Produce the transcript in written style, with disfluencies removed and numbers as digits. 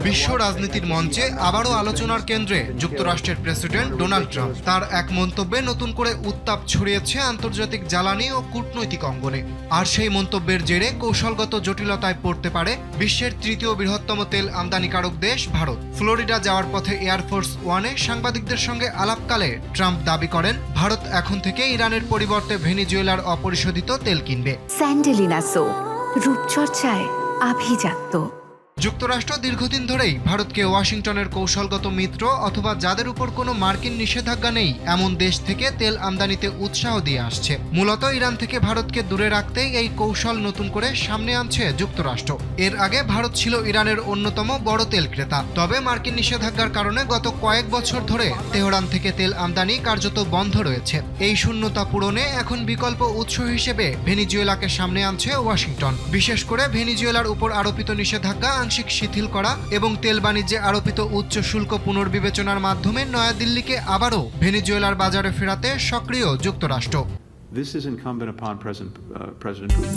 বিশ্ব রাজনীতির মঞ্চে আবারও আলোচনার কেন্দ্রে যুক্তরাষ্ট্রের প্রেসিডেন্ট ডোনাল্ড ট্রাম্প। তার এক মন্তব্যে নতুন করে উত্তাপ ছড়িয়েছে আন্তর্জাতিক জ্বালানি ও কূটনৈতিক অঙ্গনে। আর সেই মন্তব্যের জেরে কৌশলগত জটিলতায় পড়তে পারে বিশ্বের তৃতীয় বৃহত্তম তেল আমদানিকারক দেশ ভারত। ফ্লোরিডা যাওয়ার পথে এয়ারফোর্স ওয়ানে সাংবাদিকদের সঙ্গে আলাপকালে ট্রাম্প দাবি করেন, ভারত এখন থেকে ইরানের পরিবর্তে ভেনিজুয়েলার অপরিশোধিত তেল কিনবে। স্যান্ডেলিনা সো, রূপচর্চায় আভিজাত্য। যুক্তরাষ্ট্র দীর্ঘদিন ধরেই ভারতকে ওয়াশিংটনের কৌশলগত মিত্র অথবা যাদের উপর কোনো মার্কিন নিষেধাজ্ঞা নেই এমন দেশ থেকে তেল আমদানিতে উৎসাহ দিয়ে আসছে। মূলত ইরান থেকে ভারতকে দূরে রাখতেই এই কৌশল নতুন করে সামনে আনছে যুক্তরাষ্ট্র। এর আগে ভারত ছিল ইরানের অন্যতম বড় তেল ক্রেতা। তবে মার্কিন নিষেধাজ্ঞার কারণে গত কয়েক বছর ধরে তেহরান থেকে তেল আমদানি কার্যত বন্ধ রয়েছে। এই শূন্যতা পূরণে এখন বিকল্প উৎস হিসেবে ভেনিজুয়েলাকে সামনে আনছে ওয়াশিংটন। বিশেষ করে ভেনিজুয়েলার উপর আরোপিত নিষেধাজ্ঞা আংশিক শিথিল করা এবং তেল বাণিজ্যে আরোপিত উচ্চ শুল্ক পুনর্বিবেচনার মাধ্যমে নয়াদিল্লিকে আবারও ভেনিজুয়েলার বাজারে ফেরাতে সক্রিয় যুক্তরাষ্ট্র। This is incumbent upon President Putin.